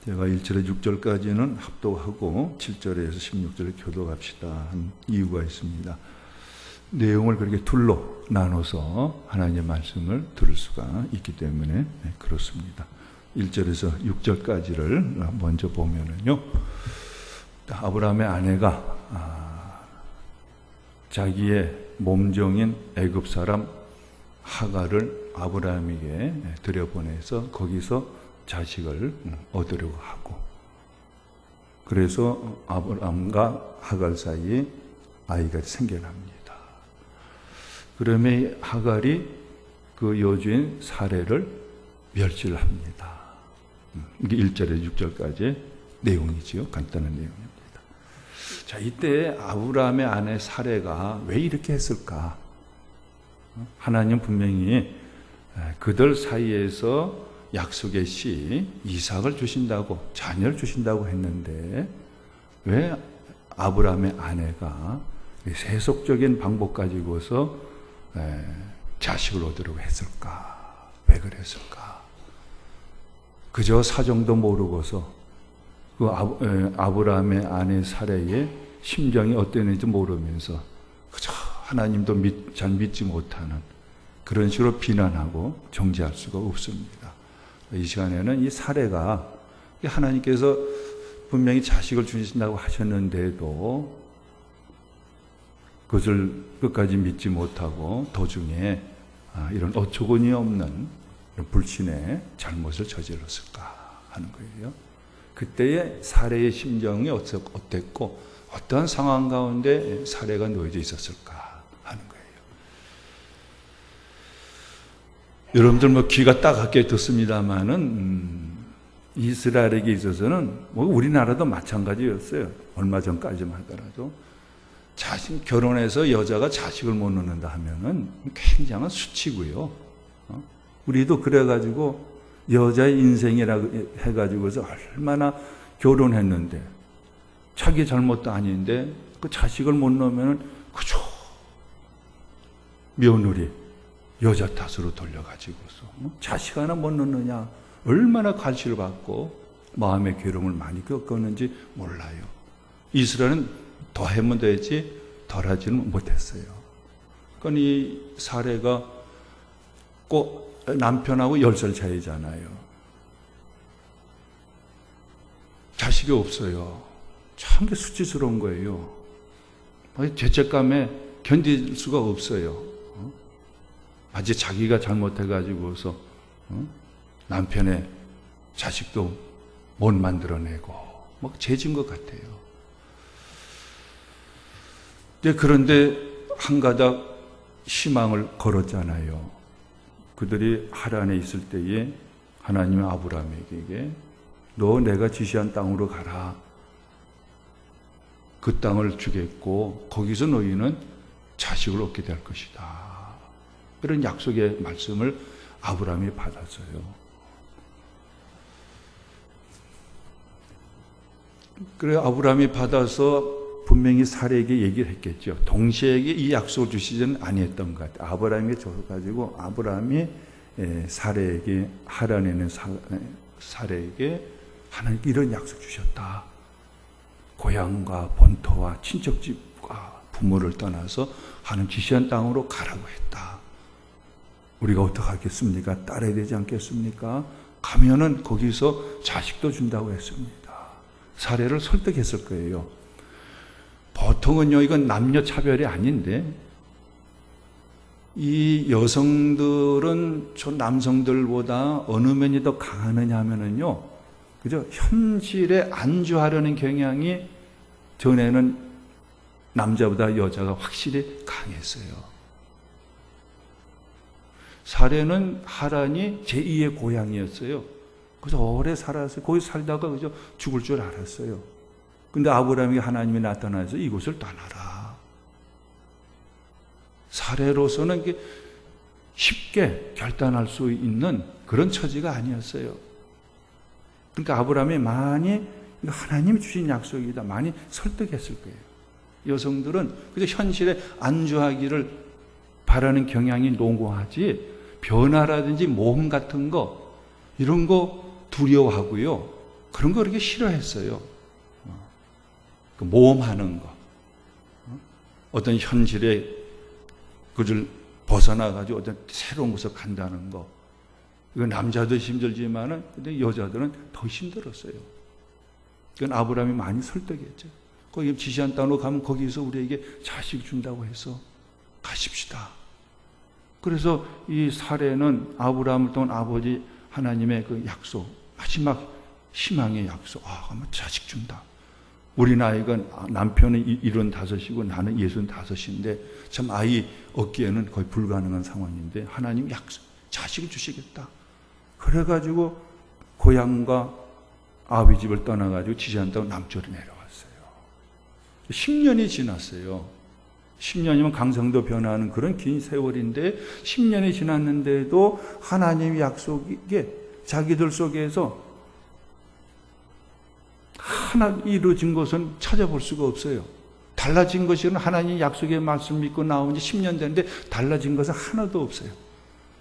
제가 1절에 6절까지는 합독하고 7절에서 16절에 교독합시다 한 이유가 있습니다. 내용을 그렇게 둘로 나눠서 하나님의 말씀을 들을 수가 있기 때문에 그렇습니다. 1절에서 6절까지를 먼저 보면은요, 아브라함의 아내가 자기의 몸종인 애굽 사람 하갈을 아브라함에게 들여보내서 거기서 자식을 얻으려고 하고, 그래서 아브라함과 하갈 사이에 아이가 생겨납니다. 그러면 하갈이 그 여주인 사레를 멸시를 합니다. 이게 1절에서 6절까지의 내용이지요. 간단한 내용입니다. 자, 이때 아브라함의 아내 사레가 왜 이렇게 했을까? 하나님 분명히 그들 사이에서 약속의 씨 이삭을 주신다고, 자녀를 주신다고 했는데 왜 아브라함의 아내가 세속적인 방법 가지고서 자식을 얻으려고 했을까? 왜 그랬을까? 그저 사정도 모르고서 그 아브라함의 아내 사레의 심정이 어땠는지 모르면서 그저 하나님도 잘 믿지 못하는 그런 식으로 비난하고 정죄할 수가 없습니다. 이 시간에는 이 사레가 하나님께서 분명히 자식을 주신다고 하셨는데도 그것을 끝까지 믿지 못하고 도중에 이런 어처구니 없는 불신의 잘못을 저질렀을까 하는 거예요. 그때의 사레의 심정이 어땠고 어떠한 상황 가운데 사레가 놓여져 있었을까 하는 거예요. 여러분들 뭐 귀가 따갑게 듣습니다만은 이스라엘에게 있어서는 뭐 우리나라도 마찬가지였어요. 얼마 전까지만 하더라도 결혼해서 여자가 자식을 못 낳는다 하면은 굉장한 수치고요. 우리도 그래가지고 여자의 인생이라고 해가지고서 얼마나 결혼했는데 자기 잘못도 아닌데 그 자식을 못 낳으면은 그저 며느리 여자 탓으로 돌려가지고서 자식 하나 못 낳느냐 얼마나 갈취를 받고 마음의 괴로움을 많이 겪었는지 몰라요. 이스라엘은 더 하면 되지 덜 하지는 못했어요. 그러니까 이 사례가 꼭 남편하고 10살 차이잖아요. 자식이 없어요. 참 수치스러운 거예요. 죄책감에 견딜 수가 없어요. 마치 자기가 잘못해가지고서 남편의 자식도 못 만들어내고 뭐 죄진 것 같아요. 그런데 한 가닥 희망을 걸었잖아요. 그들이 하란에 있을 때에 하나님은 아브라함에게 너 내가 지시한 땅으로 가라. 그 땅을 주겠고 거기서 너희는 자식을 얻게 될 것이다. 그런 약속의 말씀을 아브라함이 받았어요. 그래 아브라함이 받아서 분명히 사레에게 얘기를 했겠죠. 동시에게 이 약속을 주시지는 아니했던 것 같아요. 아브라함이 줘가지고 아브라함이 사레에게 하란에 있는 사레에게 하나님 이런 약속 주셨다. 고향과 본토와 친척집과 부모를 떠나서 하나님 지시한 땅으로 가라고 했다. 우리가 어떻게 하겠습니까? 따라야 되지 않겠습니까? 가면은 거기서 자식도 준다고 했습니다. 사레를 설득했을 거예요. 보통은요, 이건 남녀 차별이 아닌데, 이 여성들은 저 남성들보다 어느 면이 더 강하느냐 하면은요, 그죠? 현실에 안주하려는 경향이 전에는 남자보다 여자가 확실히 강했어요. 사레는 하란이 제2의 고향이었어요. 그래서 오래 살았어요. 거기 살다가 그저 죽을 줄 알았어요. 근데 아브라함에게 하나님이 나타나서 이곳을 떠나라. 사레로서는 쉽게 결단할 수 있는 그런 처지가 아니었어요. 그러니까 아브라함이 많이 하나님이 주신 약속이다 많이 설득했을 거예요. 여성들은 그저 현실에 안주하기를 바라는 경향이 농후하지 변화라든지 모험 같은 거 이런 거 두려워하고요. 그런 거 그렇게 싫어했어요. 그 모험하는 거. 어떤 현실에 그를 벗어나가지고 어떤 새로운 곳을 간다는 거. 이건 남자도 힘들지만은, 근데 여자들은 더 힘들었어요. 그건 아브라함이 많이 설득했죠. 거기 지시한 땅으로 가면 거기서 우리에게 자식 준다고 해서 가십시다. 그래서 이 사례는 아브라함을 통한 아버지 하나님의 그 약속, 마지막 희망의 약속. 그러면 자식 준다. 우리 나이가 남편은 75이고 나는 65인데 참 아이 얻기에는 거의 불가능한 상황인데 하나님 약속, 자식을 주시겠다. 그래가지고 고향과 아비 집을 떠나가지고 지시한 땅 남쪽으로 내려왔어요. 10년이 지났어요. 10년이면 강성도 변화하는 그런 긴 세월인데 10년이 지났는데도 하나님의 약속이 자기들 속에서 하나 이루어진 것은 찾아볼 수가 없어요. 달라진 것은 하나님 약속의 말씀 믿고 나온 지 10년 됐는데 달라진 것은 하나도 없어요.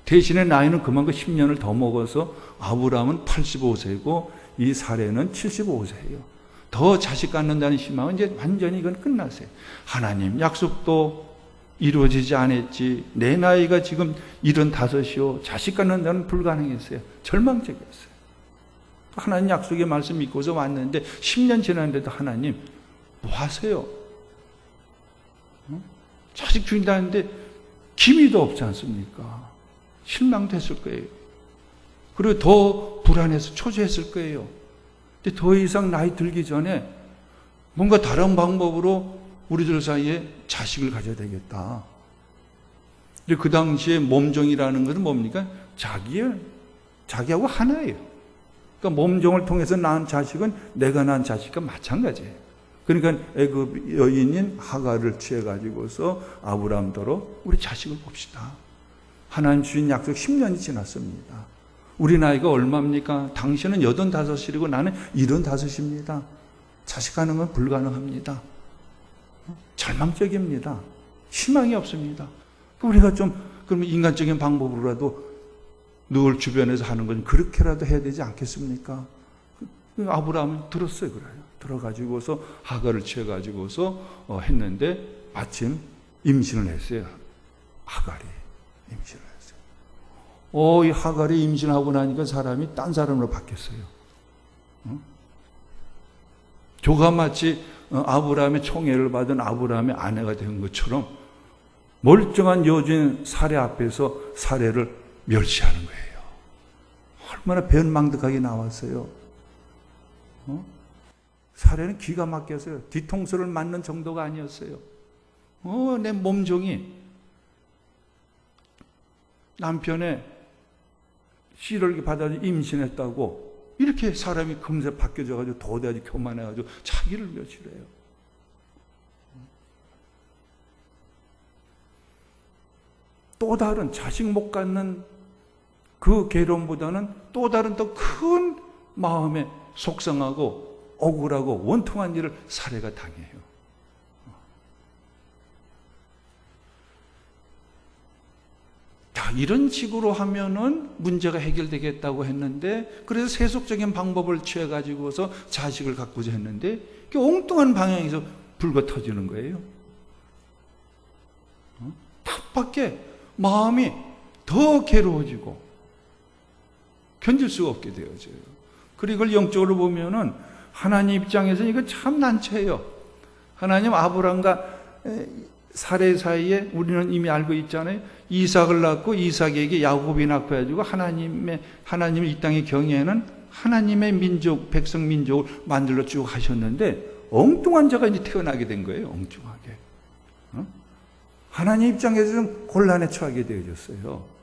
대신에 나이는 그만큼 10년을 더 먹어서 아브라함은 85세고 이 사례는 75세예요. 더 자식 갖는다는 희망은 이제 완전히 이건 끝났어요. 하나님 약속도 이루어지지 않았지. 내 나이가 지금 75이요. 자식 갖는다는 불가능했어요. 절망적이었어요. 하나님 약속의 말씀 믿고서 왔는데 10년 지났는데도 하나님 뭐 하세요? 자식 주인다는데 기미도 없지 않습니까? 실망됐을 거예요. 그리고 더 불안해서 초조했을 거예요. 근데 더 이상 나이 들기 전에 뭔가 다른 방법으로 우리들 사이에 자식을 가져야 되겠다. 근데 그 당시에 몸종이라는 것은 뭡니까? 자기하고 하나예요. 그러니까 몸종을 통해서 낳은 자식은 내가 낳은 자식과 마찬가지예요. 그러니까 애굽 여인인 하갈을 취해가지고서 아브라함더러 우리 자식을 봅시다. 하나님 주신 약속 10년이 지났습니다. 우리 나이가 얼마입니까? 당신은 85이고 나는 75입니다. 자식하는 건 불가능합니다. 절망적입니다. 희망이 없습니다. 우리가 좀 그러면 인간적인 방법으로라도 늘 주변에서 하는 건 그렇게라도 해야 되지 않겠습니까? 아브라함은 들었어요. 그래요. 들어가지고서 하갈을 취해가지고서 했는데 마침 임신을 했어요. 하갈이 임신을 했어요. 이 하갈이 임신하고 나니까 사람이 딴 사람으로 바뀌었어요. 조가 마치 아브라함의 총애를 받은 아브라함의 아내가 된 것처럼 멀쩡한 여주인 사례 앞에서 사례를 멸시하는 거예요. 얼마나 변망덕하게 나왔어요. 사례는 기가 막혔어요. 뒤통수를 맞는 정도가 아니었어요. 내 몸종이 남편의 씨를 받아서 임신했다고 이렇게 사람이 금세 바뀌어져가지고 도대체 교만해가지고 자기를 멸시해요. 또 다른 자식 못 갖는 그 괴로움보다는 또 다른 더 큰 마음에 속상하고 억울하고 원통한 일을 사례가 당해요. 자, 이런 식으로 하면은 문제가 해결되겠다고 했는데, 그래서 세속적인 방법을 취해가지고서 자식을 갖고자 했는데, 엉뚱한 방향에서 불과 터지는 거예요. 답밖에 마음이 더 괴로워지고 견딜 수가 없게 되어져요. 그리고 이걸 영적으로 보면은 하나님 입장에서는 이거 참 난처해요. 하나님 아브람과 사례 사이에 우리는 이미 알고 있잖아요. 이삭을 낳고 이삭에게 야곱이 낳고 해가지고 하나님의 이 땅의 경애에는 하나님의 민족, 백성 민족을 만들어 쭉 하셨는데 엉뚱한 자가 이제 태어나게 된 거예요. 엉뚱하게. 하나님 입장에서는 곤란에 처하게 되어졌어요.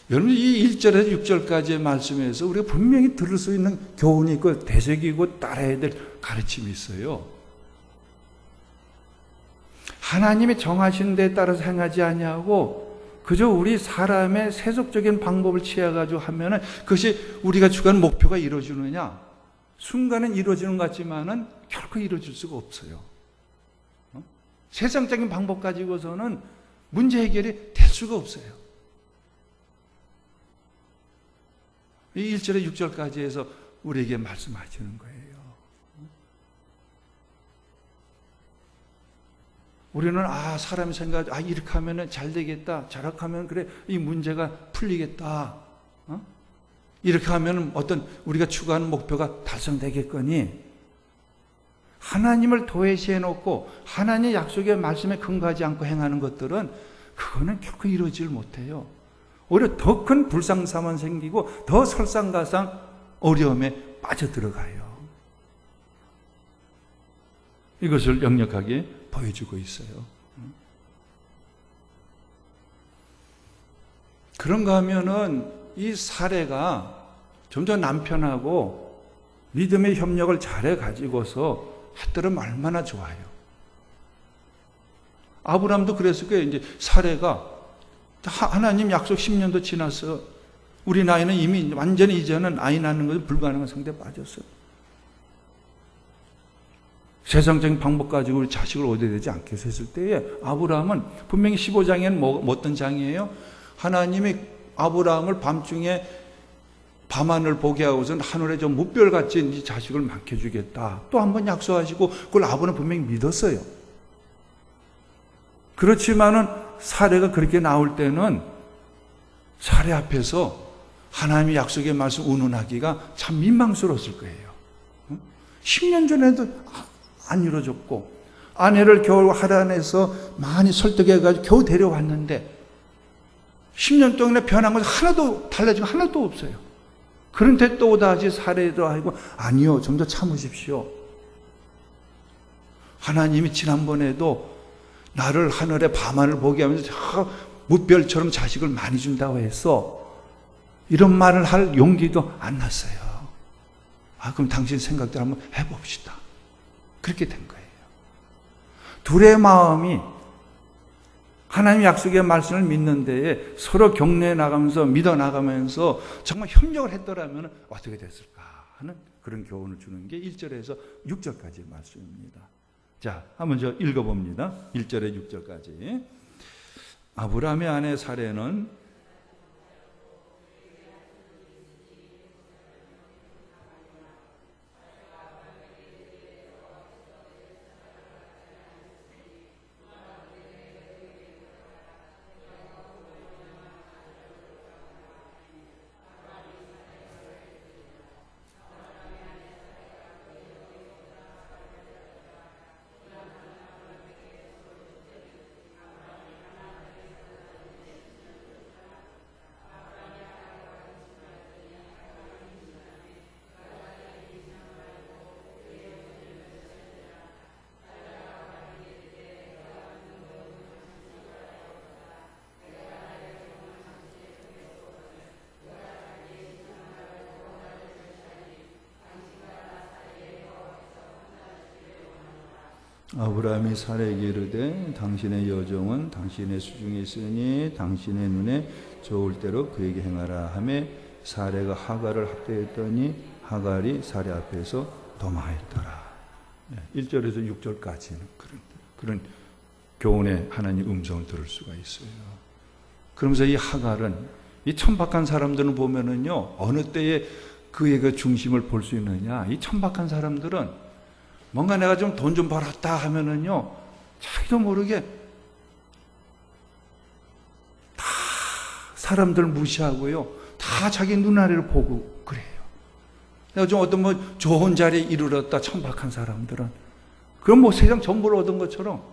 여러분, 이 1절에서 6절까지의 말씀에서 우리가 분명히 들을 수 있는 교훈이 있고 대책이고 따라야 될 가르침이 있어요. 하나님이 정하신 데에 따라서 행하지 아니하고 그저 우리 사람의 세속적인 방법을 취해가지고 하면은 그것이 우리가 추구하는 목표가 이루어지느냐? 순간은 이루어지는 것 같지만은 결코 이루어질 수가 없어요. 세상적인 방법 가지고서는 문제 해결이 될 수가 없어요. 이 1절에 6절까지 해서 우리에게 말씀하시는 거예요. 우리는 사람이 생각, 이렇게 하면 잘 되겠다. 저렇게 하면 그래 이 문제가 풀리겠다. 이렇게 하면 어떤 우리가 추구하는 목표가 달성되겠거니, 하나님을 도외시해 놓고 하나님의 약속의 말씀에 근거하지 않고 행하는 것들은 그거는 결코 이루어지질 못해요. 오히려 더 큰 불상사만 생기고 더 설상가상 어려움에 빠져들어가요. 이것을 역력하게 보여주고 있어요. 그런가 하면은 이 사례가 점점 남편하고 믿음의 협력을 잘해 가지고서 했더라면 얼마나 좋아요. 아브라함도 그랬을 거예요. 이제 사례가 하나님 약속 10년도 지났어. 우리 나이는 이미 완전히 이제는 아이 낳는 것은 불가능한 상태에 빠졌어요. 세상적인 방법 가지고 우리 자식을 얻어야 되지 않겠어 했을 때에 아브라함은 분명히 15장에는 어떤 장이에요? 하나님이 아브라함을 밤중에 밤하늘 보게 하고서는 하늘에 좀 무별같이 네 자식을 맡겨주겠다. 또 한 번 약속하시고 그걸 아브라함은 분명히 믿었어요. 그렇지만은 사례가 그렇게 나올 때는 사례 앞에서 하나님의 약속의 말씀 운운하기가 참 민망스러웠을 거예요. 10년 전에도 안 이루어졌고 아내를 겨우 하란에서 많이 설득해가지고 겨우 데려왔는데 10년 동안에 변한 것은 하나도 달라진 거 하나도 없어요. 그런데 또다시 사례도 하고 아니요, 좀 더 참으십시오. 하나님이 지난번에도 나를 하늘에 밤하늘 보게 하면서 무별처럼 자식을 많이 준다고 해서 이런 말을 할 용기도 안 났어요. 그럼 당신 생각대로 한번 해봅시다. 그렇게 된 거예요. 둘의 마음이 하나님의 약속의 말씀을 믿는 데에 서로 격려해 나가면서 믿어 나가면서 정말 협력을 했더라면 어떻게 됐을까 하는 그런 교훈을 주는 게 1절에서 6절까지의 말씀입니다. 자, 한번 저 읽어봅니다. 1절에 6절까지. 아브라함의 아내 사레는 아브라함이 사레에게 이르되 당신의 여종은 당신의 수중에 있으니 당신의 눈에 좋을 대로 그에게 행하라 하매 사레가 하갈을 합대했더니 하갈이 사레 앞에서 도망하였더라. 1절에서 6절까지는 그런 교훈의 하나님 음성을 들을 수가 있어요. 그러면서 이 하갈은 이 천박한 사람들은 보면은요, 어느 때에 그의 그 중심을 볼 수 있느냐, 이 천박한 사람들은 뭔가 내가 좀 돈 좀 벌었다 하면은요, 자기도 모르게 다 사람들 무시하고요, 다 자기 눈아래를 보고 그래요. 내가 좀 어떤 뭐 좋은 자리에 이르렀다, 천박한 사람들은. 그럼 뭐 세상 전부를 얻은 것처럼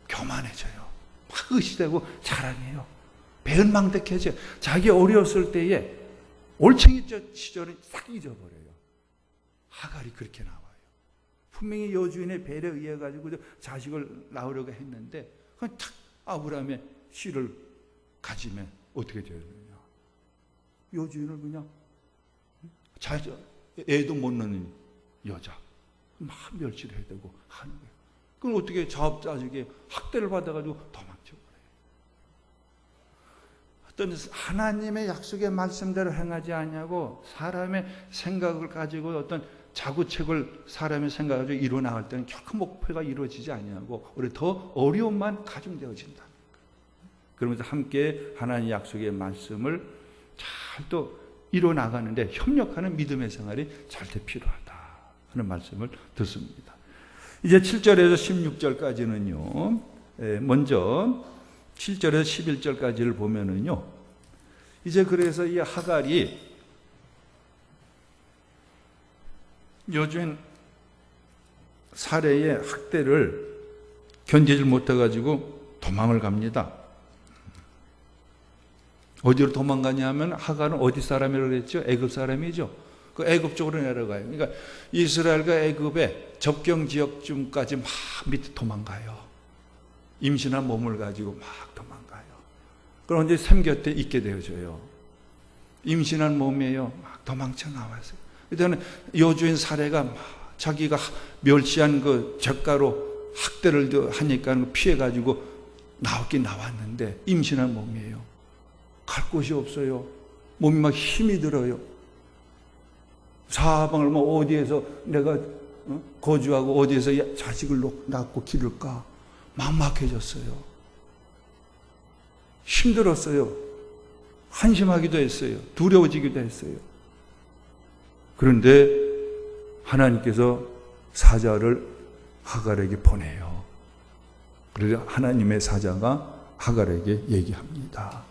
교만해져요. 막 의시되고 자랑해요. 배은망덕해져요. 자기 어려웠을 때에 올챙이 시절은 싹 잊어버려요. 하갈이 그렇게 나와요. 분명히 여주인의 배려에 의해 가지고 자식을 낳으려고 했는데 그냥 탁 아브라함의 씨를 가지면 어떻게 되느냐? 여주인을 그냥 애도 못 낳는 여자 막 멸시를 해야 되고 하는 거예요. 그럼 어떻게 자업자족에 학대를 받아가지고 도망쳐버려요. 어떤 하나님의 약속의 말씀대로 행하지 않냐고 사람의 생각을 가지고 어떤 자구책을 사람의 생각을 가지고 이루어 나갈 때는 결코 목표가 이루어지지 않냐고 오히려 더 어려움만 가중되어진다. 그러면서 함께 하나님의 약속의 말씀을 잘 또 이뤄나가는데 협력하는 믿음의 생활이 절대 필요하다 하는 말씀을 듣습니다. 이제 7절에서 16절까지는요. 먼저 7절에서 11절까지를 보면은요. 이제 그래서 이 하갈이 여주인 사레의 학대를 견디지 못해가지고 도망을 갑니다. 어디로 도망가냐 하면 하갈은 어디 사람이라고 그랬죠? 애굽 사람이죠. 그 애굽 쪽으로 내려가요. 그러니까 이스라엘과 애굽의 접경 지역쯤까지 막 밑에 도망가요. 임신한 몸을 가지고 막 도망가요. 그럼 이제 샘 곁에 있게 되어져요. 임신한 몸이에요. 막 도망쳐 나왔어요. 그때는 여주인 사례가 막 자기가 멸시한 그 젓가로 학대를 하니까 피해가지고 나왔긴 나왔는데 임신한 몸이에요. 갈 곳이 없어요. 몸이 막 힘이 들어요. 사방을 뭐 어디에서 내가 거주하고 어디에서 자식을 낳고 기를까 막막해졌어요. 힘들었어요. 한심하기도 했어요. 두려워지기도 했어요. 그런데 하나님께서 사자를 하갈에게 보내요. 그래서 하나님의 사자가 하갈에게 얘기합니다.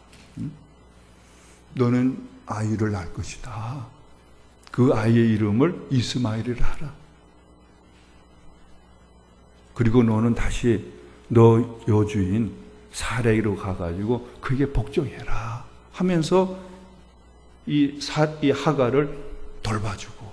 너는 아이를 낳을 것이다. 그 아이의 이름을 이스마엘이라 하라. 그리고 너는 다시 너 여주인 사레로 가가지고 그에게 복종해라 하면서 이 하갈을 돌봐주고,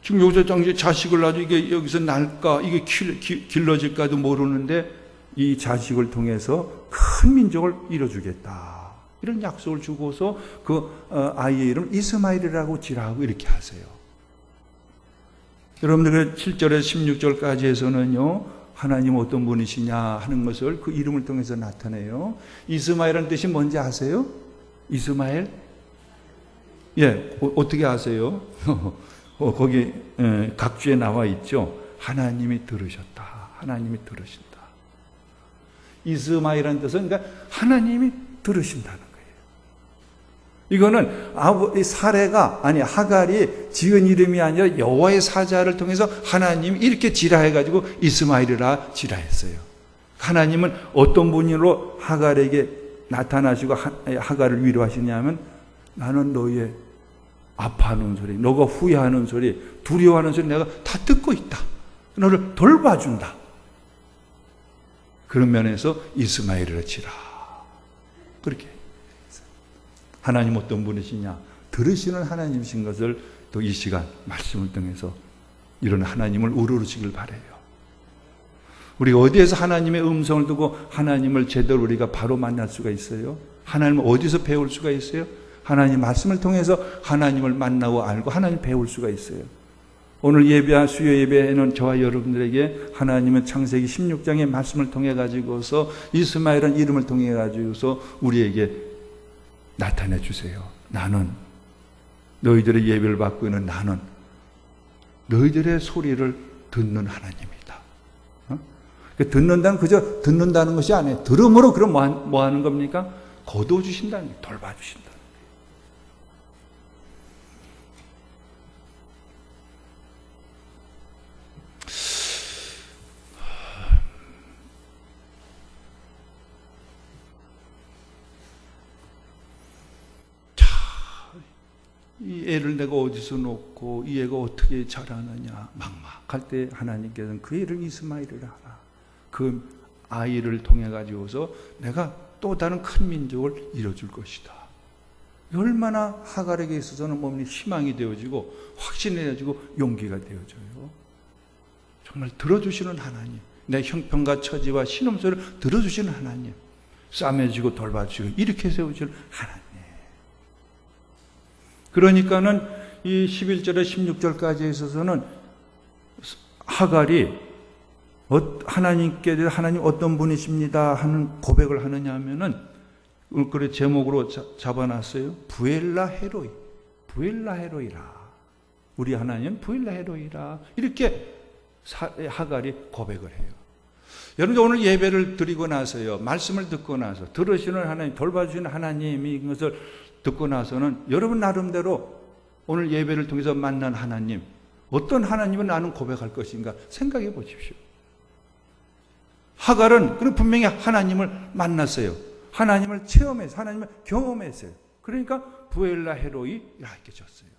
지금 여기서 당시 자식을 낳아도 이게 여기서 날까, 이게 길러질까도 모르는데 이 자식을 통해서 큰 민족을 이뤄주겠다. 이런 약속을 주고서 그 아이의 이름 이스마엘이라고 지라고 이렇게 하세요. 여러분들 7절에서 16절까지에서는요, 하나님 어떤 분이시냐 하는 것을 그 이름을 통해서 나타내요. 이스마엘이라는 뜻이 뭔지 아세요? 이스마엘? 예, 어떻게 아세요? 거기 각주에 나와 있죠. 하나님이 들으셨다. 하나님이 들으신다. 이스마엘이라는 뜻은 그러니까 하나님이 들으신다는 거예요. 이거는 사레가 아니 하갈이 지은 이름이 아니라 여호와의 사자를 통해서 하나님이 이렇게 지라해가지고 이스마엘이라 지라했어요. 하나님은 어떤 분으로 하갈에게 나타나시고 하갈을 위로하시냐면 나는 너의 아파하는 소리, 너가 후회하는 소리, 두려워하는 소리 내가 다 듣고 있다. 너를 돌봐준다. 그런 면에서 이스마엘이라 지라. 그렇게 하나님 어떤 분이시냐? 들으시는 하나님이신 것을 또 이 시간 말씀을 통해서 이런 하나님을 우러르시길 바라요. 우리가 어디에서 하나님의 음성을 듣고 하나님을 제대로 우리가 바로 만날 수가 있어요? 하나님을 어디서 배울 수가 있어요? 하나님 말씀을 통해서 하나님을 만나고 알고 하나님을 배울 수가 있어요. 오늘 예배, 수요 예배에는 저와 여러분들에게 하나님은 창세기 16장의 말씀을 통해 가지고서 이스마엘은 이름을 통해 가지고서 우리에게 나타내 주세요. 나는 너희들의 예배를 받고 있는 나는 너희들의 소리를 듣는 하나님이다. 듣는다는 그저 듣는다는 것이 아니에요. 들음으로 그럼 뭐 하는 겁니까? 거두어 주신다는 거예요. 돌봐주신다. 이 애를 내가 어디서 놓고 이 애가 어떻게 자라느냐 막막할 때 하나님께서는 그 애를 이스마엘이라 하라. 그 아이를 통해 가지고서 내가 또 다른 큰 민족을 이뤄줄 것이다. 얼마나 하갈에게 있어서는 몸이 희망이 되어지고 확신이 되어지고 용기가 되어져요. 정말 들어주시는 하나님, 내 형편과 처지와 신음소리를 들어주시는 하나님, 싸매지고 돌봐주시고 이렇게 세우실 하나님. 그러니까는 이 11절에 16절까지 있어서는 하갈이 하나님께 대해서 하나님 어떤 분이십니다 하는 고백을 하느냐 하면은 그래 제목으로 잡아놨어요. 부엘라 헤로이, 부엘라 헤로이라. 우리 하나님은 부엘라 헤로이라. 이렇게 하갈이 고백을 해요. 여러분들 오늘 예배를 드리고 나서요, 말씀을 듣고 나서 들으시는 하나님, 돌봐주시는 하나님이 이것을 듣고 나서는 여러분 나름대로 오늘 예배를 통해서 만난 하나님, 어떤 하나님을 나는 고백할 것인가 생각해 보십시오. 하갈은 그는 분명히 하나님을 만났어요. 하나님을 체험해서, 하나님을 경험했어요. 그러니까 부엘라 헤로이 이렇게 졌어요.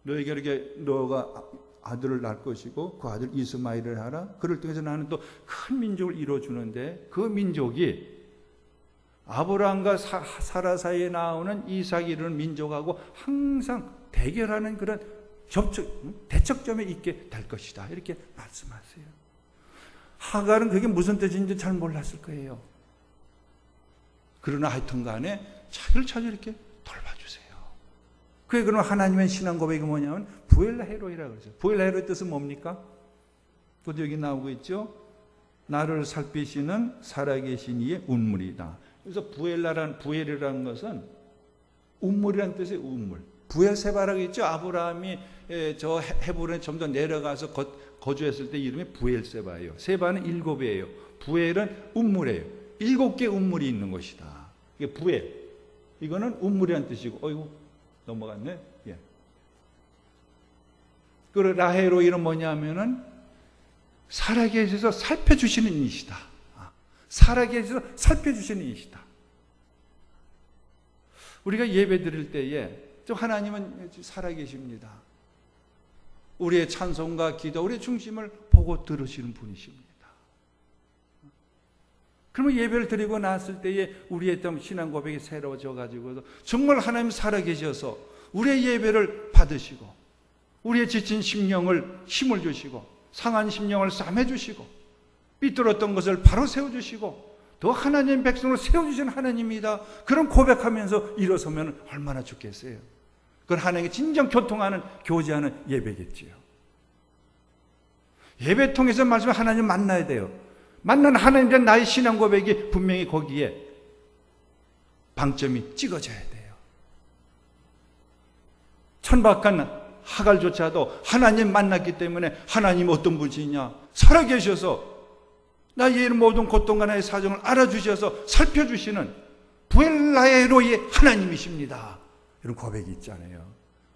너에게 이렇게 너가 아들을 낳을 것이고 그 아들 이스마엘을 하라. 그를 통해서 나는 또 큰 민족을 이루어주는데, 그 민족이 아브라함과 사라 사이에 나오는 이삭이 이루는 민족하고 항상 대결하는 그런 대척점에 있게 될 것이다. 이렇게 말씀하세요. 하갈은 그게 무슨 뜻인지 잘 몰랐을 거예요. 그러나 하여튼 간에 차를 이렇게 돌봐주세요. 그게 그럼 하나님의 신앙 고백이 뭐냐면 부엘라 헤로이라고 그러죠. 부엘라 헤로이 뜻은 뭡니까? 그것도 여기 나오고 있죠. 나를 살피시는 살아계신 이의 운물이다. 그래서 부엘이라는 것은 운물이라는 뜻이에요. 운물. 부엘세바라고 했죠. 아브라함이 저 헤브론에 좀 더 내려가서 거주했을 때 이름이 부엘세바예요. 세바는 7이에요. 부엘은 운물이에요. 7개 운물이 있는 것이다. 이게 부엘. 이거는 운물이라는 뜻이고, 어이구, 넘어갔네. 예. 그리고 라헤로이는 뭐냐면은 살아계셔서 살펴주시는 이시다. 살아계셔서 살펴주시는 이시다. 우리가 예배 드릴 때에 하나님은 살아계십니다. 우리의 찬송과 기도, 우리의 중심을 보고 들으시는 분이십니다. 그러면 예배를 드리고 났을 때에 우리의 신앙 고백이 새로워져 가지고 정말 하나님 살아계셔서 우리의 예배를 받으시고 우리의 지친 심령을 힘을 주시고 상한 심령을 싸매주시고 삐뚤었던 것을 바로 세워주시고 더 하나님 백성을 세워주시는 하나님이다. 그런 고백하면서 일어서면 얼마나 좋겠어요. 그건 하나님께 진정 교통하는, 교제하는 예배겠지요. 예배 통해서 말씀 하나님 만나야 돼요. 만난 하나님과 나의 신앙 고백이 분명히 거기에 방점이 찍어져야 돼요. 천박한 하갈조차도 하나님 만났기 때문에 하나님 어떤 분이냐? 살아계셔서 나의 모든 고통과 나의 사정을 알아주셔서 살펴주시는 부엘라헤로이의 하나님이십니다. 이런 고백이 있잖아요.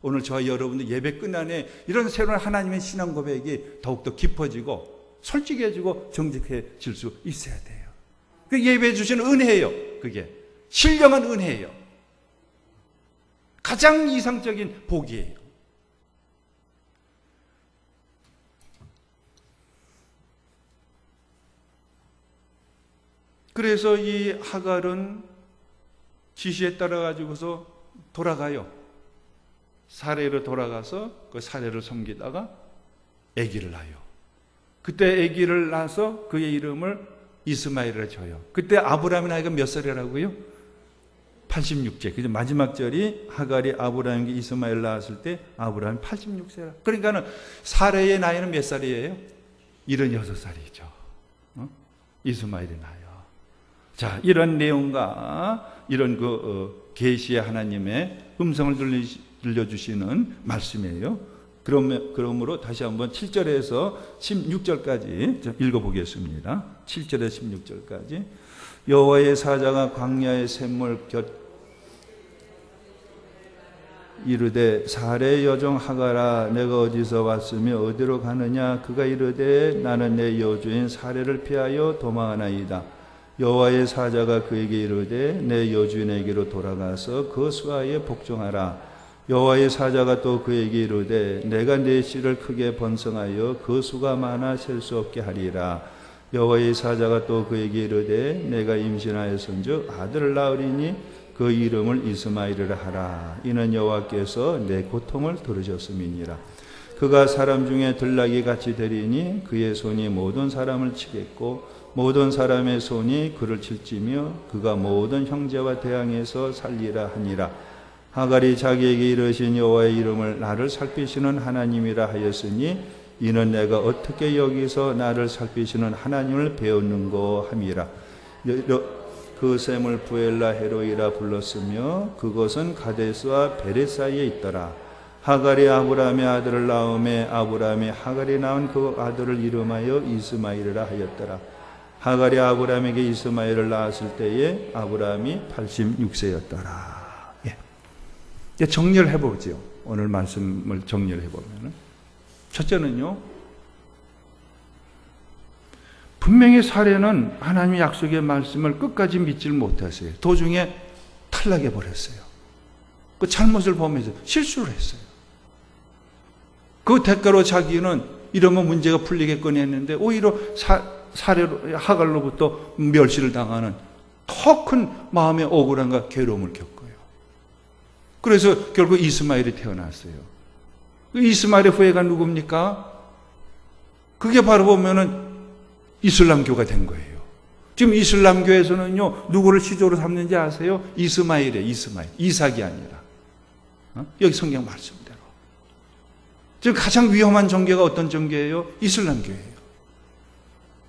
오늘 저와 여러분들 예배 끝난에 이런 새로운 하나님의 신앙 고백이 더욱더 깊어지고 솔직해지고 정직해질 수 있어야 돼요. 그 예배해 주시는 은혜예요. 그게 신령한 은혜예요. 가장 이상적인 복이에요. 그래서 이 하갈은 지시에 따라 가지고서 돌아가요. 사례로 돌아가서 그 사례를 섬기다가 아기를 낳아요. 그때 아기를 낳아서 그의 이름을 이스마엘이라 줘요. 그때 아브라함의 나이가 몇 살이라고요? 86세. 그죠? 마지막 절이 하갈이 아브라함에게 이스마엘 낳았을 때 아브라함이 86세라. 그러니까는 사례의 나이는 몇 살이에요? 76살이죠. 이스마엘이 나요. 자, 이런 내용과 이런 계시의 하나님의 음성을 들려주시는 말씀이에요. 그러므로 다시 한번 7절에서 16절까지 읽어보겠습니다. 7절에서 16절까지. 여호와의 사자가 광야의 샘물 곁 이르되 사례 여종 하갈아 내가 어디서 왔으며 어디로 가느냐? 그가 이르되 나는 내 여주인 사례를 피하여 도망하나이다. 여호와의 사자가 그에게 이르되 내 여주인에게로 돌아가서 그 수하에 복종하라. 여호와의 사자가 또 그에게 이르되 내가 내 씨를 크게 번성하여 그 수가 많아 셀 수 없게 하리라. 여호와의 사자가 또 그에게 이르되 내가 임신하였은즉 아들을 낳으리니 그 이름을 이스마엘이라 하라. 이는 여호와께서 내 고통을 들으셨음이니라. 그가 사람 중에 들나귀 같이 되리니 그의 손이 모든 사람을 치겠고 모든 사람의 손이 그를 칠지며 그가 모든 형제와 대항해서 살리라 하니라. 하갈이 자기에게 이르신 여호와의 이름을 나를 살피시는 하나님이라 하였으니 이는 내가 어떻게 여기서 나를 살피시는 하나님을 배웠는고 함이라. 그 샘을 부엘라 헤로이라 불렀으며 그것은 가데스와 베렛 사이에 있더라. 하갈이 아브라함의 아들을 낳음에 아브라함이 하갈이 낳은 그 아들을 이름하여 이스마엘이라 하였더라. 하갈이 아브라함에게 이스마엘을 낳았을 때에 아브라함이 86세였더라. 예. 정리를 해보죠. 오늘 말씀을 정리를 해보면, 첫째는요, 분명히 사례는 하나님의 약속의 말씀을 끝까지 믿질 못했어요. 도중에 탈락해 버렸어요. 그 잘못을 보면서 실수를 했어요. 그 대가로 자기는 이러면 문제가 풀리겠거니 했는데 오히려 사례로 하갈로부터 멸시를 당하는 더 큰 마음의 억울함과 괴로움을 겪어요. 그래서 결국 이스마엘이 태어났어요. 그 이스마엘의 후예가 누굽니까? 그게 바로 보면은 이슬람교가 된 거예요. 지금 이슬람교에서는요, 누구를 시조로 삼는지 아세요? 이스마엘이에요. 이스마엘. 이삭이 아니라. 여기 성경 말씀대로. 지금 가장 위험한 종교가 어떤 종교예요? 이슬람교예요.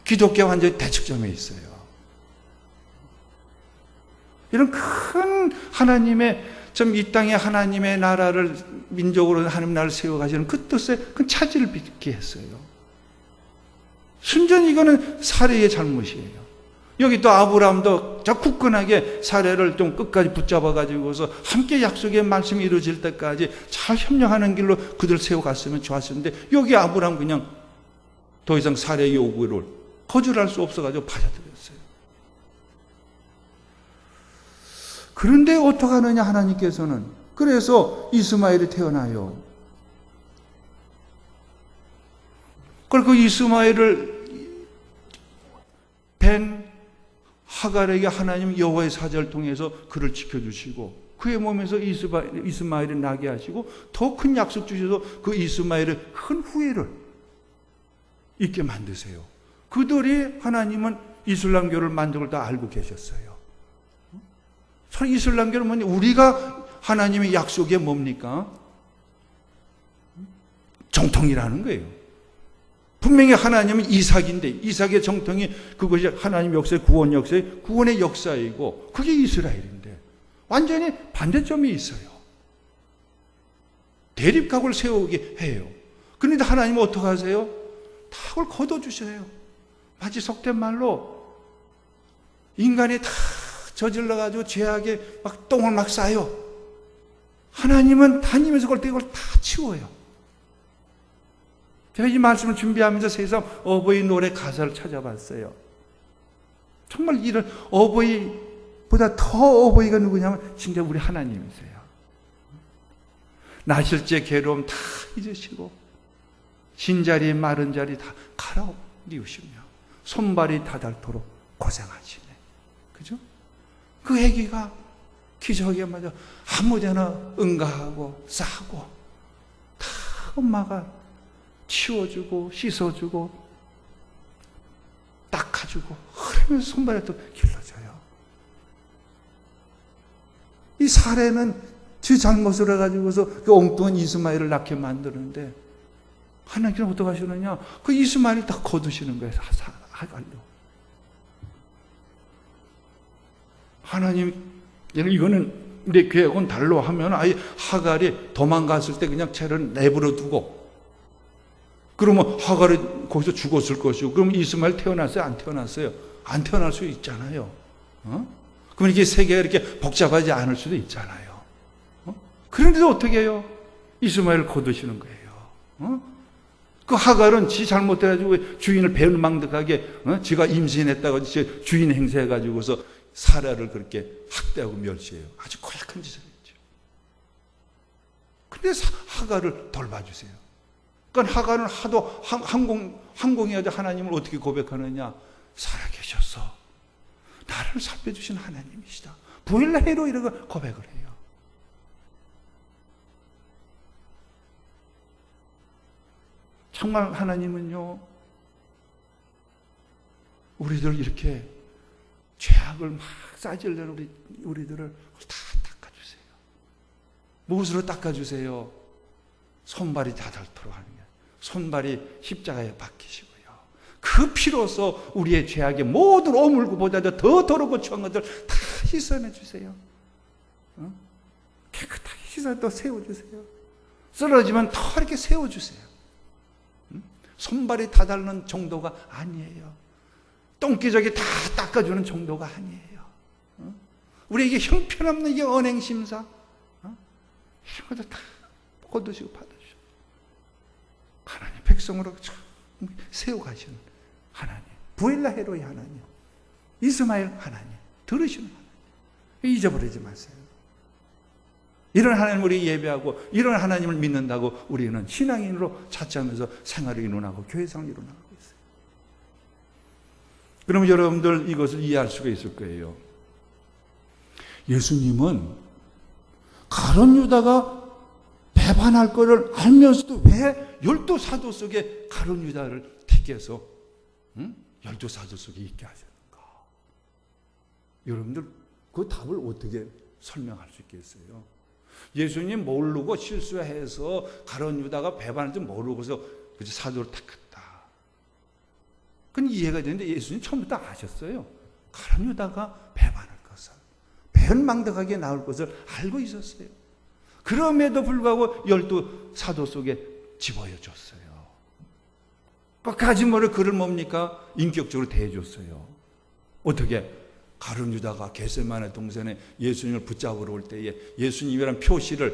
기독교 완전히 대척점에 있어요. 이런 큰 하나님의, 좀 이 땅에 하나님의 나라를, 민족으로 하나님 나라를 세워가시는 그 뜻에 큰 차질을 빚게 했어요. 순전히 이거는 사례의 잘못이에요. 여기 또 아브라함도 저 굳건하게 사례를 좀 끝까지 붙잡아가지고서 함께 약속의 말씀이 이루어질 때까지 잘 협력하는 길로 그들 세워갔으면 좋았었는데, 여기 아브라함 그냥 더 이상 사례의 요구를 거절할 수 없어가지고 받아들였어요. 그런데 어떻게 하느냐, 하나님께서는. 그래서 이스마엘이 태어나요. 그리고 그 이스마엘을 벤 하갈에게 하나님 여호와의 사자를 통해서 그를 지켜주시고, 그의 몸에서 이스마엘을 나게 하시고, 더 큰 약속 주셔서 그 이스마엘의 큰 후예를 있게 만드세요. 그들이, 하나님은 이슬람교를 만든 걸 다 알고 계셨어요. 이슬람교는 뭐냐? 우리가 하나님의 약속이 뭡니까? 정통이라는 거예요. 분명히 하나님은 이삭인데, 이삭의 정통이 그것이 하나님 역사의 구원 역사의 구원의 역사이고, 그게 이스라엘인데 완전히 반대점이 있어요. 대립각을 세우게 해요. 그런데 하나님은 어떻게 하세요? 다 그걸 걷어주셔요. 마치 속된 말로 인간이 다 저질러가지고 죄악에 막 똥을 막 싸요. 하나님은 다니면서 그걸 다 치워요. 제가 이 말씀을 준비하면서 세상 어버이 노래 가사를 찾아봤어요. 정말 이런 어버이보다 더 어버이가 누구냐면 진짜 우리 하나님이세요. 나실제 괴로움 다 잊으시고, 흰자리 마른 자리 다 갈아리우시며, 손발이 다닳도록 고생하시네. 그죠? 그 아기가 기저귀에 맞아 아무데나 응가하고 싸고, 다 엄마가 치워주고 씻어주고 닦아주고 그러면서 손발에 또 길러줘요. 이 사례는 지 잘못을 해가지고서 그 엉뚱한 이스마엘을 낳게 만드는데, 하나님께서 어떻게 하시느냐? 그 이스마엘을 다 거두시는 거예요. 하갈로. 하나님, 이거는 내 계획은 달로 하면 아예 하갈이 도망갔을 때 그냥 채를 내버려 두고, 그러면 하갈이 거기서 죽었을 것이고, 그럼 이스마엘 태어났어요? 안 태어났어요? 안 태어날 수 있잖아요. 그러면 이게 세계가 이렇게 복잡하지 않을 수도 있잖아요. 그런데도 어떻게 해요? 이스마엘을 거두시는 거예요. 그 하갈은 지 잘못해가지고 주인을 배은망덕하게, 지가 임신했다고 주인 행세해가지고서 사라를 그렇게 학대하고 멸시해요. 아주 고약한 짓을 했죠. 근데 하갈을 돌봐주세요. 그러니까 하갈은 하도 항공해야지 하나님을 어떻게 고백하느냐? 살아계셔서 나를 살펴주신 하나님이시다. 부엘라헤로 이렇게 고백을 해요. 정말 하나님은요, 우리들 이렇게 죄악을 막 싸질러는 우리들을 다 닦아주세요. 무엇으로 닦아주세요? 손발이 다닳도록 하는 거예요. 손발이 십자가에 박히시고요. 그 피로서 우리의 죄악의 모든 오물고보다도 더 더럽고 추한 것들 다 씻어내주세요. 깨끗하게 씻어 또 세워주세요. 쓰러지면 더 이렇게 세워주세요. 손발이 다닳는 정도가 아니에요. 똥기저귀 다 닦아주는 정도가 아니에요. 우리에게 형편없는 이 언행심사, 이런 것도 다 거두시고 받아주셔. 하나님 백성으로 세워가시는 하나님, 부엘라 헤로의 하나님, 이스마엘 하나님, 들으시는 하나님, 잊어버리지 마세요. 이런 하나님을 우리 예배하고 이런 하나님을 믿는다고 우리는 신앙인으로 자처하면서 생활을 이루나고 교회생활을 이루나가고 있어요. 그러면 여러분들 이것을 이해할 수가 있을 거예요. 예수님은 가룟 유다가 배반할 것을 알면서도 왜 12사도 속에 가룟 유다를 택해서 12사도 속에 있게 하셨는가? 여러분들 그 답을 어떻게 설명할 수 있겠어요? 예수님 모르고 실수해서 가룟 유다가 배반할 줄 모르고서 사도를 택했다. 그건 이해가 되는데 예수님 처음부터 아셨어요. 가룟 유다가 배반할 것을, 배은망덕하게 나올 것을 알고 있었어요. 그럼에도 불구하고 12사도 속에 집어여줬어요. 끝까지 그를 뭡니까? 인격적으로 대해줬어요. 어떻게? 가룟 유다가 겟세마네 동산에 예수님을 붙잡으러 올 때에 예수님이란 표시를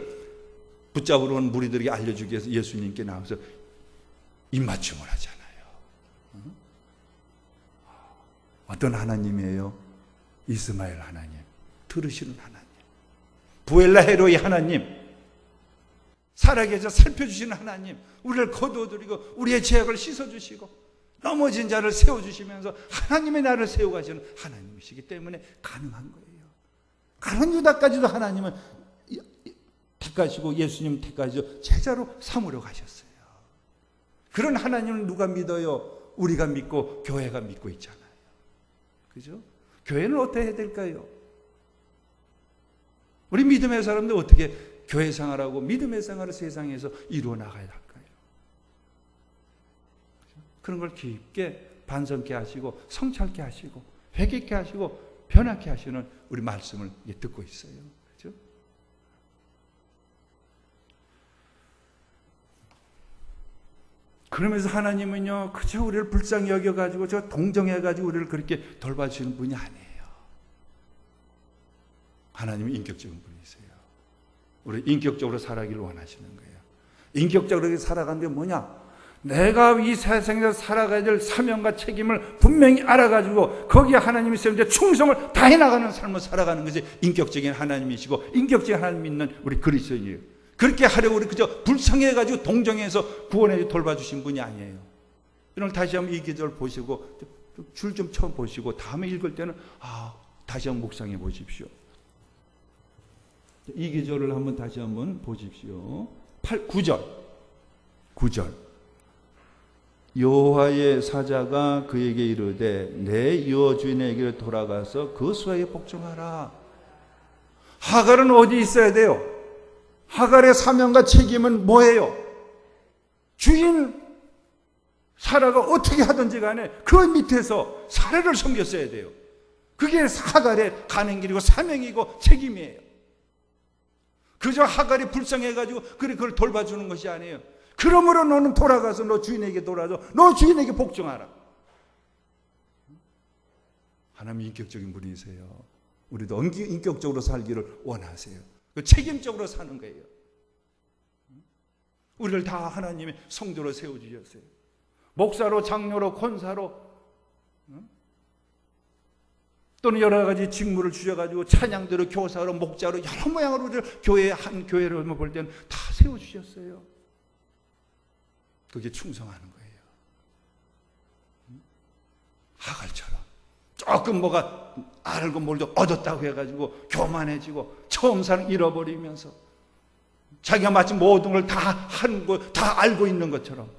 붙잡으러 온 무리들에게 알려주기 위해서 예수님께 나와서 입맞춤을 하잖아요. 어떤 하나님이에요? 이스마엘 하나님, 들으시는 하나님, 부엘라 헤로의 하나님, 살아계셔 살펴주시는 하나님, 우리를 거두어드리고 우리의 죄악을 씻어주시고 넘어진 자를 세워주시면서 하나님의 나를 세워가시는 하나님이시기 때문에 가능한 거예요. 가룟 유다까지도 하나님은 택하시고 예수님 택하시고 제자로 삼으려 가셨어요. 그런 하나님을 누가 믿어요? 우리가 믿고 교회가 믿고 있잖아요. 그죠? 교회는 어떻게 해야 될까요? 우리 믿음의 사람들 어떻게 교회 생활하고 믿음의 생활을 세상에서 이루어 나가야 할까요? 그런 걸 깊게 반성케 하시고 성찰케 하시고 회개케 하시고 변화케 하시는 우리 말씀을 듣고 있어요. 그렇죠? 그러면서 하나님은요, 그저 우리를 불쌍히 여겨가지고 저 동정해가지고 우리를 그렇게 돌봐주시는 분이 아니에요. 하나님은 인격적인 분이세요. 우리 인격적으로 살아가기를 원하시는 거예요. 인격적으로 살아가는 게 뭐냐? 내가 이 세상에서 살아가야 될 사명과 책임을 분명히 알아가지고 거기에 하나님이 세운 충성을 다해 나가는 삶을 살아가는 것이 인격적인 하나님이시고 인격적인 하나님 믿는 우리 그리스도인이에요. 그렇게 하려고 우리 그저 불쌍해가지고 동정해서 구원해 돌봐주신 분이 아니에요. 이런 다시 한번 이 기도를 보시고 줄 좀 처음 보시고 다음에 읽을 때는 다시 한번 묵상해 보십시오. 이 기도를 한번 다시 한번 보십시오. 9절 여호와의 사자가 그에게 이르되 내 유어 주인에게 돌아가서 그 수하에 복종하라. 하갈은 어디 있어야 돼요? 하갈의 사명과 책임은 뭐예요? 주인 사라가 어떻게 하든지 간에 그 밑에서 사라를 섬겼어야 돼요. 그게 하갈의 가는 길이고 사명이고 책임이에요. 그저 하갈이 불쌍해가지고 그걸 돌봐주는 것이 아니에요. 그러므로 너는 돌아가서 너 주인에게 돌아서 너 주인에게 복종하라. 하나님 인격적인 분이세요. 우리도 인격적으로 살기를 원하세요. 책임적으로 사는 거예요. 우리를 다 하나님의 성도로 세워주셨어요. 목사로, 장로로, 권사로, 또는 여러 가지 직무를 주셔가지고 찬양대로, 교사로, 목자로 여러 모양으로 우리를 교회 한 교회를 볼 때는 다 세워주셨어요. 그게 충성하는 거예요. 하갈처럼 조금 뭐가 알고 뭘도 얻었다고 해가지고 교만해지고 처음 사는 잃어버리면서 자기가 마치 모든 걸 다 하는 거, 다 알고 있는 것처럼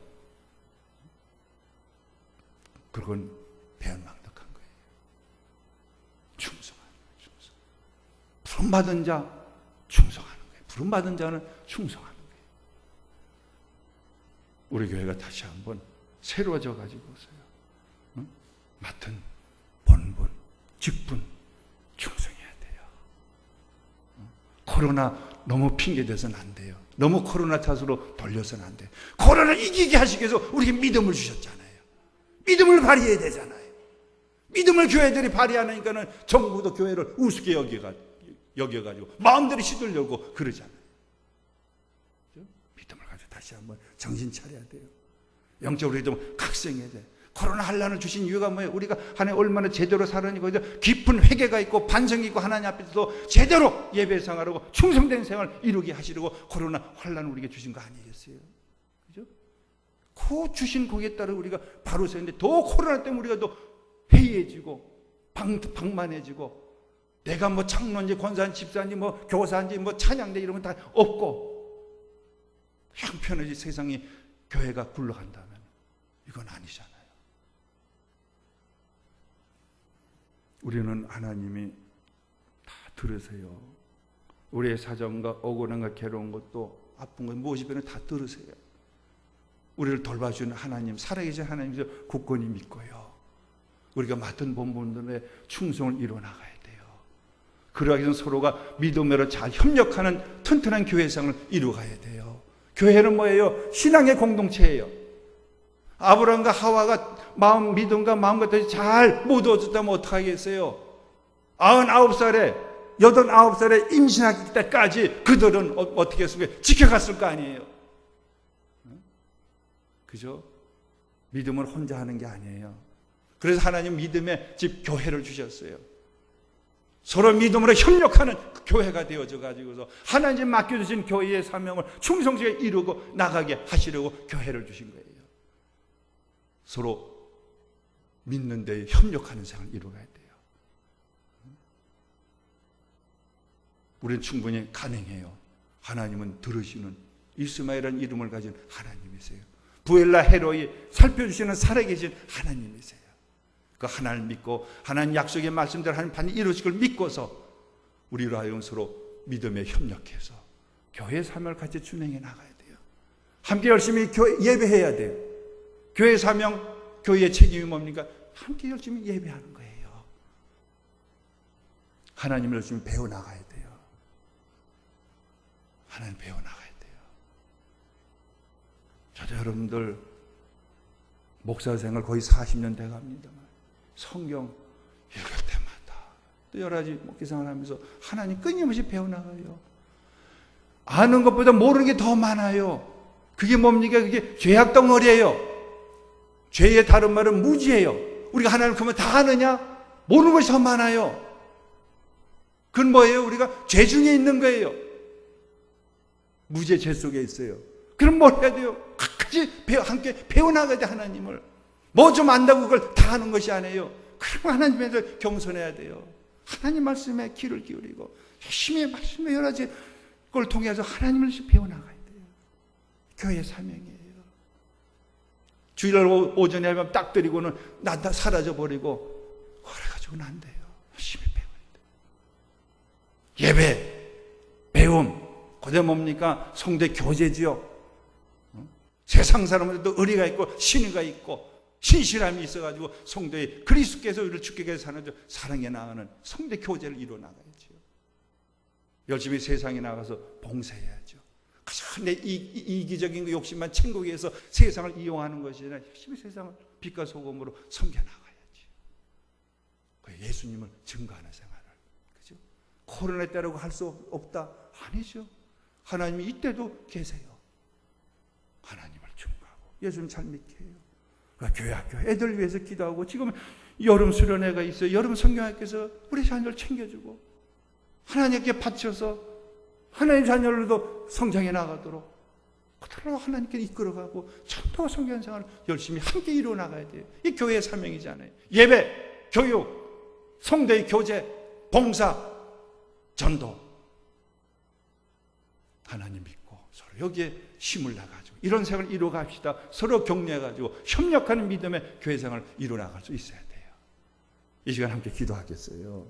그건 배은망덕한 거예요. 충성하는 거예요. 충성. 부름받은 자 충성하는 거예요. 부름받은 자는 충성하는 거예요. 우리 교회가 다시 한번 새로워져 가지고서요. 맡은 본분, 직분 충성해야 돼요. 코로나 너무 핑계대서는 안 돼요. 너무 코로나 탓으로 돌려서는 안 돼요. 코로나 이기게 하시기 위해서 우리에게 믿음을 주셨잖아요. 믿음을 발휘해야 되잖아요. 믿음을 교회들이 발휘하니까는 정부도 교회를 우습게 여겨가지고 마음대로 시들려고 그러잖아요. 믿음을 가지고 다시 한번 정신 차려야 돼요. 영적으로 좀 각성해야 돼. 코로나 환란을 주신 이유가 뭐예요? 우리가 한 해 얼마나 제대로 살았니? 거기서 깊은 회개가 있고 반성이 있고 하나님 앞에서 제대로 예배 생활하고 충성된 생활을 이루게 하시려고 코로나 환란을 우리에게 주신 거 아니겠어요? 그죠? 그 주신 거기에 따라 우리가 바로 서는데 더 코로나 때문에 우리가 더 해이해지고 방만해지고 내가 뭐 장로인지 권사인지 집사인지 뭐 교사인지 뭐 찬양대 이런 건 다 없고 형편없이 세상이 교회가 굴러간다면 이건 아니잖아요. 우리는 하나님이 다 들으세요. 우리의 사정과 억울함과 괴로운 것도 아픈 것 무엇이 변해 다 들으세요. 우리를 돌봐주는 하나님, 살아계신 하나님께서 굳건히 믿고요. 우리가 맡은 본분들의 충성을 이뤄나가야 돼요. 그러기 위해서 서로가 믿음으로 잘 협력하는 튼튼한 교회상을 이루어가야 돼요. 교회는 뭐예요? 신앙의 공동체예요. 아브라함과 하와가 믿음과 마음과 뜻이 잘 못 얻었다면 어떡하겠어요? 99살에 89살에 임신하기 때까지 그들은 어떻게 했을까요? 지켜갔을 거 아니에요. 그죠? 믿음을 혼자 하는 게 아니에요. 그래서 하나님 믿음의 집 교회를 주셨어요. 서로 믿음으로 협력하는 교회가 되어져 가지고서 하나님 맡겨주신 교회의 사명을 충성스레 이루고 나가게 하시려고 교회를 주신 거예요. 서로 믿는 데 협력하는 생활을 이루어가야 돼요. 우리는 충분히 가능해요. 하나님은 들으시는 이스마엘이라는 이름을 가진 하나님이세요. 부엘라 헤로이 살펴주시는 살아계신 하나님이세요. 그 하나님을 믿고 하나님 약속의 말씀대로 하나님 반드시 이루실 걸 믿고서 우리로 하여금 서로 믿음에 협력해서 교회 사명을 같이 준행해 나가야 돼요. 함께 열심히 예배해야 돼요. 교회 사명, 교회의 책임이 뭡니까? 함께 열심히 예배하는 거예요. 하나님을 열심히 배워나가야 돼요. 하나님 배워나가야 돼요. 저도 여러분들 목사 생활 거의 40년 돼갑니다만 성경 읽을 때마다 또 여러 가지 목회생활을 하면서 하나님 끊임없이 배워나가요. 아는 것보다 모르는 게 더 많아요. 그게 뭡니까? 그게 죄악 덩어리예요. 죄의 다른 말은 무지예요. 우리가 하나님 그러면 다 아느냐? 모르는 것이 더 많아요. 그건 뭐예요? 우리가 죄 중에 있는 거예요. 무지의 죄 속에 있어요. 그럼 뭘 해야 돼요? 같이 함께 배워나가야 돼. 하나님을 뭐 좀 안다고 그걸 다 하는 것이 아니에요. 그럼 하나님에 겸손해야 돼요. 하나님 말씀에 귀를 기울이고 열심히 말씀에 여러 가지 걸 통해서 하나님을 배워나가야 돼요. 교회의 사명이에요. 주일날 오전에 하면 딱 드리고는 나 사라져버리고 그래가지고는 안 돼요. 열심히 배워야 돼요. 예배, 배움, 그게 뭡니까? 성대 교제지요. 세상 사람들도 의리가 있고 신의가 있고 신실함이 있어가지고 성도의 그리스도께서 우리를 주께 해서 사는 사랑에 나가는 성대 교제를 이뤄나가야죠. 열심히 세상에 나가서 봉사해야죠. 내 이기적인 욕심만 천국에 위해서 세상을 이용하는 것이 아니라 열심히 세상을 빛과 소금으로 섬겨나가야지. 예수님을 증거하는 생활을. 그죠? 코로나 때라고 할 수 없다? 아니죠. 하나님이 이때도 계세요. 하나님을 증거하고 예수님 잘 믿게 해요. 그러니까 교회 학교 애들 위해서 기도하고 지금 여름 수련회가 있어요. 여름 성경학교에서 우리 자녀를 챙겨주고 하나님께 바쳐서 하나님 자녀들도 성장해 나가도록 그대로 하나님께 이끌어가고 전도와 성경 생활을 열심히 함께 이루어 나가야 돼요. 이 교회의 사명이잖아요. 예배, 교육, 성도의 교제, 봉사, 전도. 하나님 믿고 서로 여기에 힘을 나가지고 이런 생활을 이루어 갑시다. 서로 격려해가지고 협력하는 믿음의 교회 생활을 이루어 나갈 수 있어야 돼요. 이 시간 함께 기도하겠어요.